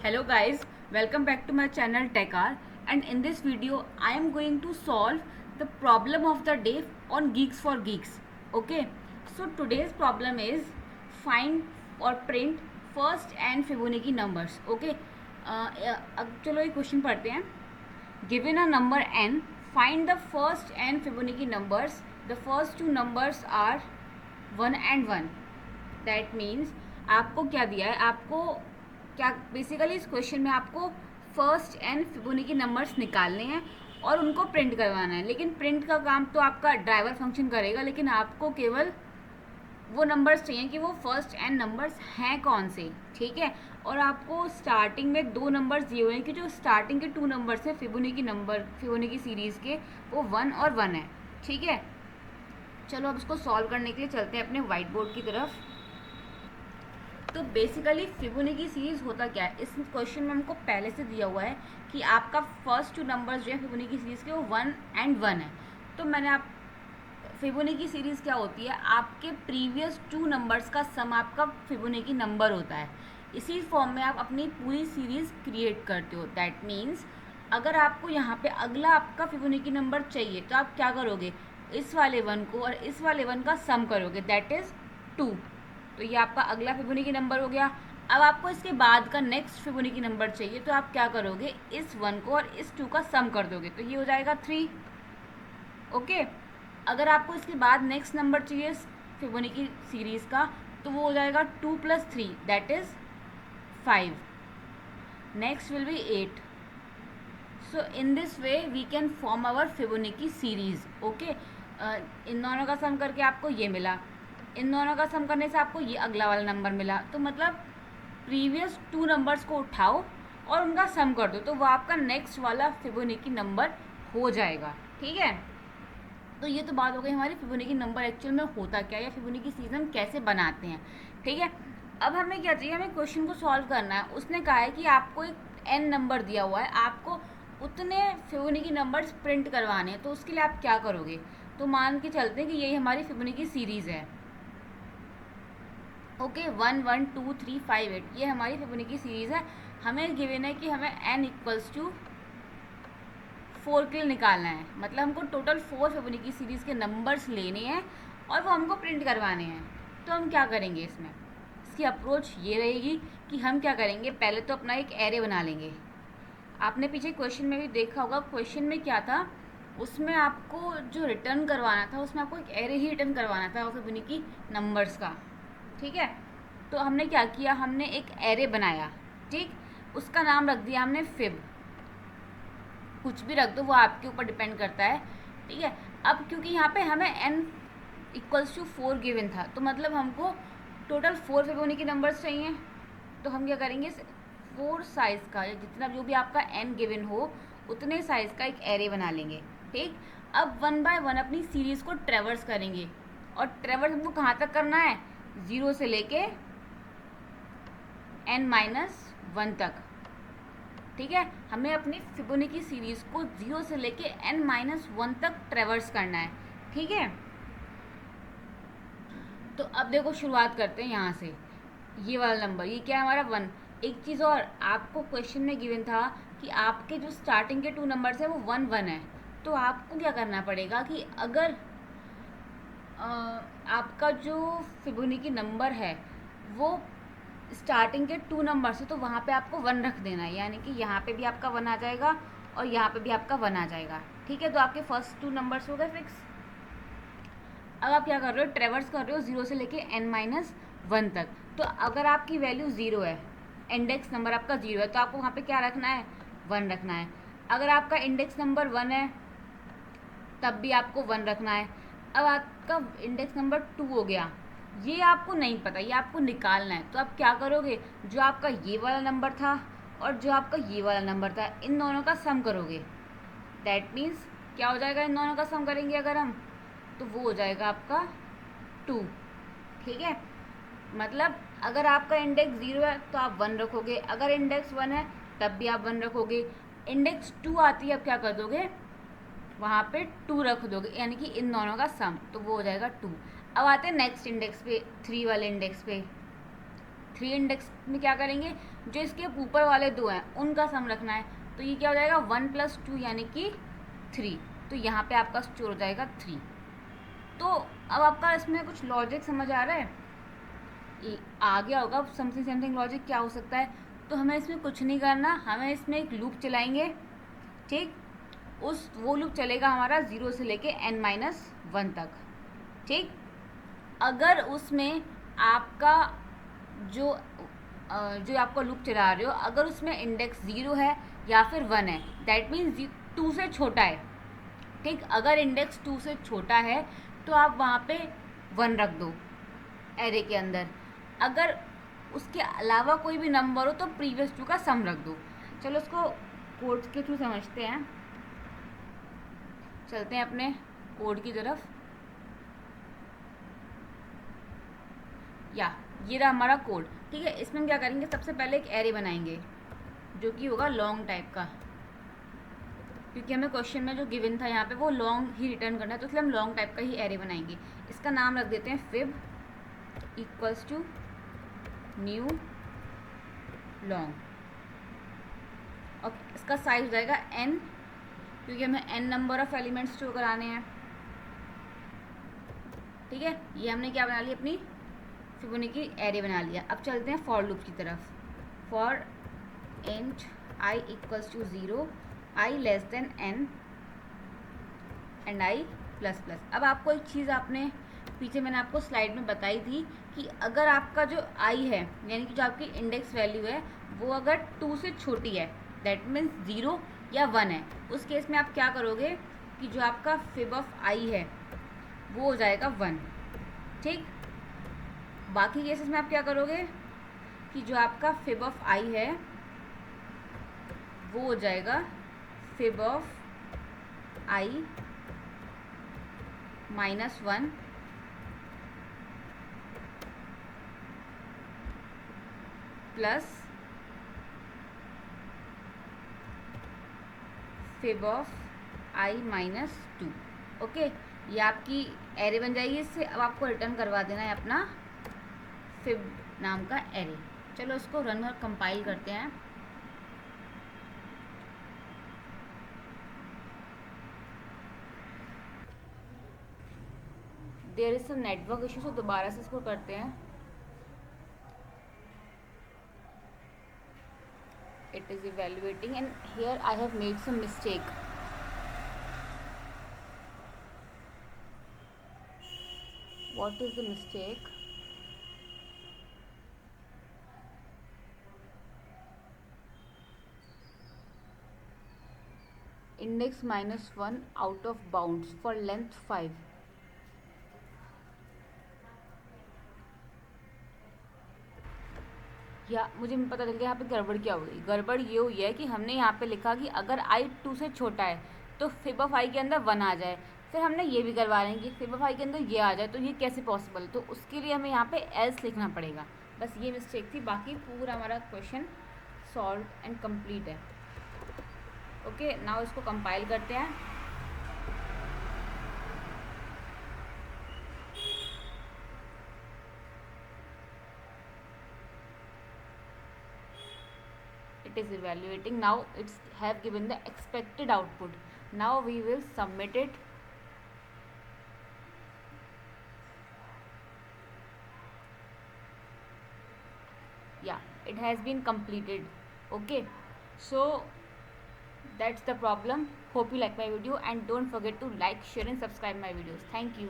Hello guys, welcome back to my channel TechR, and in this video I am going to solve the problem of the day on Geeks for Geeks. Okay, so today's problem is find or print first and Fibonacci numbers. Okay, अब चलो एक question पढ़ते हैं. Given a number n, find the first and Fibonacci numbers. The first two numbers are 1 and 1. That means आपको क्या दिया है, आपको क्या बेसिकली इस क्वेश्चन में आपको फर्स्ट एंड फिबोनाची नंबर्स निकालने हैं और उनको प्रिंट करवाना है. लेकिन प्रिंट का काम तो आपका ड्राइवर फंक्शन करेगा, लेकिन आपको केवल वो नंबर्स चाहिए कि वो फर्स्ट एंड नंबर्स हैं कौन से. ठीक है, और आपको स्टार्टिंग में दो नंबर्स दिए हुए हैं कि जो स्टार्टिंग के टू नंबर्स हैं फिबोनाची सीरीज़ के, वो 1 और 1 है. ठीक है, चलो अब इसको सॉल्व करने के लिए चलते हैं अपने वाइट बोर्ड की तरफ. तो बेसिकली फिबोनाची सीरीज़ होता क्या है, इस क्वेश्चन में हमको पहले से दिया हुआ है कि आपका फर्स्ट टू नंबर्स जो है फिबोनाची सीरीज़ के वो 1 and 1 है. तो मैंने आप फिबोनाची सीरीज़ क्या होती है, आपके प्रीवियस टू नंबर्स का सम आपका फिबोनाची नंबर होता है. इसी फॉर्म में आप अपनी पूरी सीरीज़ क्रिएट करते हो. दैट मीन्स अगर आपको यहाँ पे अगला आपका फिबोनाची नंबर चाहिए तो आप क्या करोगे, इस वाले 1 को और इस वाले 1 का सम करोगे, दैट इज़ 2. तो ये आपका अगला फिबोनाची नंबर हो गया. अब आपको इसके बाद का नेक्स्ट फिबोनाची नंबर चाहिए तो आप क्या करोगे, इस 1 को और इस 2 का सम कर दोगे, तो ये हो जाएगा 3. ओके, अगर आपको इसके बाद नेक्स्ट नंबर चाहिए फिबोनाची सीरीज़ का तो वो हो जाएगा 2 + 3, that is 5. Next will be 8. So in this way we can form our Fibonacci series. Okay, इन दोनों का सम करके आपको ये मिला, इन दोनों का सम करने से आपको ये अगला वाला नंबर मिला. तो मतलब प्रीवियस टू नंबर्स को उठाओ और उनका सम कर दो, तो वो आपका नेक्स्ट वाला फिबोनाची नंबर हो जाएगा. ठीक है, तो ये तो बात हो गई हमारी फिबोनाची नंबर एक्चुअल में होता क्या है या फिबोनाची सीरीज हम कैसे बनाते हैं. ठीक है, अब हमें क्या चाहिए, हमें क्वेश्चन को सॉल्व करना है. उसने कहा है कि आपको एक n नंबर दिया हुआ है, आपको उतने फिबोनाची नंबर्स प्रिंट करवाने हैं. तो उसके लिए आप क्या करोगे, तो मान के चलते हैं कि यही हमारी फिबोनाची सीरीज़ है. ओके, 1 1 2 3 5 8 ये हमारी फिबोनाची सीरीज़ है. हमें गिवन है कि हमें n = 4 के लिए निकालना है. मतलब हमको टोटल 4 फिबोनाची सीरीज़ के नंबर्स लेने हैं और वो हमको प्रिंट करवाने हैं. तो हम क्या करेंगे, इसमें इसकी अप्रोच ये रहेगी कि हम क्या करेंगे, पहले तो अपना एक एरे बना लेंगे. आपने पीछे क्वेश्चन में भी देखा होगा, क्वेश्चन में क्या था, उसमें आपको जो रिटर्न करवाना था उसमें आपको एक एरे ही रिटर्न करवाना था फिबोनाची नंबर्स का. ठीक है, तो हमने क्या किया, हमने एक एरे बनाया. ठीक, उसका नाम रख दिया हमने फिब. कुछ भी रख दो, वो आपके ऊपर डिपेंड करता है. ठीक है, अब क्योंकि यहाँ पे हमें n = 4 गिवन था, तो मतलब हमको टोटल 4 फिबोनाची नंबर्स चाहिए. तो हम क्या करेंगे, 4 साइज़ का या जितना जो भी आपका n गिवन हो उतने साइज़ का एक एरे बना लेंगे. ठीक, अब 1 by 1 अपनी सीरीज़ को ट्रेवर्स करेंगे. और ट्रेवर्स हमको कहाँ तक करना है, 0 से लेके n-1 तक. ठीक है, हमें अपनी फिबोनाची सीरीज़ को 0 से लेके n-1 तक ट्रेवर्स करना है. ठीक है, तो अब देखो शुरुआत करते हैं यहाँ से. ये वाला नंबर, ये क्या है हमारा 1. एक चीज़ और, आपको क्वेश्चन में गिवन था कि आपके जो स्टार्टिंग के टू नंबर्स हैं वो 1 1 है. तो आपको क्या करना पड़ेगा कि अगर आपका जो फिबोनाची नंबर है वो स्टार्टिंग के टू नंबर से, तो वहाँ पे आपको 1 रख देना है. यानी कि यहाँ पे भी आपका 1 आ जाएगा और यहाँ पे भी आपका 1 आ जाएगा. ठीक है, तो आपके फर्स्ट टू नंबर्स हो गए फिक्स. अब आप क्या कर रहे हो, ट्रेवर्स कर रहे हो 0 से लेके n-1 तक. तो अगर आपकी वैल्यू 0 है, इंडेक्स नंबर आपका 0 है, तो आपको वहाँ पे क्या रखना है, 1 रखना है. अगर आपका इंडेक्स नंबर 1 है तब भी आपको 1 रखना है. अब आपका इंडेक्स नंबर 2 हो गया, ये आपको नहीं पता, ये आपको निकालना है. तो आप क्या करोगे, जो आपका ये वाला नंबर था और जो आपका ये वाला नंबर था, इन दोनों का सम करोगे. दैट मीन्स क्या हो जाएगा, इन दोनों का सम करेंगे अगर हम, तो वो हो जाएगा आपका 2. ठीक है, मतलब अगर आपका इंडेक्स 0 है तो आप 1 रखोगे, अगर इंडेक्स 1 है तब भी आप 1 रखोगे. इंडेक्स 2 आती है, अब क्या कर दोगे, वहाँ पे 2 रख दोगे, यानी कि इन दोनों का सम, तो वो हो जाएगा 2. अब आते हैं नेक्स्ट इंडेक्स पे, 3 वाले इंडेक्स पे. 3 इंडेक्स में क्या करेंगे, जो इसके ऊपर वाले 2 हैं उनका सम रखना है। तो ये क्या हो जाएगा 1 + 2 यानी कि 3। तो यहाँ पे आपका स्टोर हो जाएगा 3। तो अब आपका इसमें कुछ लॉजिक समझ आ रहा है, आ गया होगा समथिंग समथिंग लॉजिक क्या हो सकता है। तो हमें इसमें कुछ नहीं करना, हमें इसमें एक लूप चलाएंगे, ठीक। वो लूप चलेगा हमारा 0 से लेके n-1 तक, ठीक। अगर उसमें आपका जो आपका लूप चला रहे हो, अगर उसमें इंडेक्स 0 है या फिर 1 है, दैट मीन्स 2 से छोटा है, ठीक। अगर इंडेक्स 2 से छोटा है तो आप वहाँ पे 1 रख दो एरे के अंदर। अगर उसके अलावा कोई भी नंबर हो तो प्रीवियस 2 का सम रख दो। चलो उसको कोड के थ्रू समझते हैं, चलते हैं अपने कोड की तरफ। या ये रहा हमारा कोड, ठीक है। इसमें हम क्या करेंगे, सबसे पहले एक एरे बनाएंगे जो कि होगा लॉन्ग टाइप का, क्योंकि हमें क्वेश्चन में जो गिवन था यहाँ पे वो लॉन्ग ही रिटर्न करना है, तो इसलिए हम लॉन्ग टाइप का ही एरे बनाएंगे। इसका नाम रख देते हैं fib = न्यू लॉन्ग, और इसका साइज हो जाएगा n, क्योंकि हमें n number of elements store कराने हैं, ठीक है। ये हमने क्या बना लिया, अपनी फिबोनाची की एरे बना लिया। अब चलते हैं फॉर लूप की तरफ। For int i = 0, i n and i++। अब आपको एक चीज़ आपने पीछे मैंने आपको स्लाइड में बताई थी कि अगर आपका जो i है, यानी कि जो आपकी इंडेक्स वैल्यू है, वो अगर 2 से छोटी है, दैट मीन्स 0 या 1 है, उस केस में आप क्या करोगे कि जो आपका fib ऑफ i है वो हो जाएगा 1, ठीक। बाकी केसेस में आप क्या करोगे कि जो आपका fib ऑफ i है वो हो जाएगा fib of i -1 plus fib of i -2। Okay, ये आपकी एरे बन जाएगी इससे। अब आपको रिटर्न करवा देना है अपना fib नाम का एरे। चलो उसको रन और कंपाइल करते हैं। There is some network issue, तो दोबारा से इसको करते हैं। It is evaluating and here I have made some mistake. What is the mistake? Index -1 out of bounds for length 5. या मुझे पता चल गया यहाँ पे गड़बड़ क्या हो गई। गड़बड़ ये हुई है कि हमने यहाँ पे लिखा कि अगर i 2 से छोटा है तो fib ऑफ i के अंदर 1 आ जाए। फिर हमने ये भी करवा रहे हैं कि fib ऑफ i के अंदर ये आ जाए, तो ये कैसे पॉसिबल है। तो उसके लिए हमें यहाँ पे एल्स लिखना पड़ेगा। बस ये मिस्टेक थी, बाकी पूरा हमारा क्वेश्चन सॉल्व एंड कम्प्लीट है। ओके, नाउ इसको कंपाइल करते हैं। It is evaluating. Now it's have given the expected output. Now we will submit it. Yeah, it has been completed. Okay, so that's the problem. Hope you like my video and don't forget to like, share and subscribe my videos. Thank you.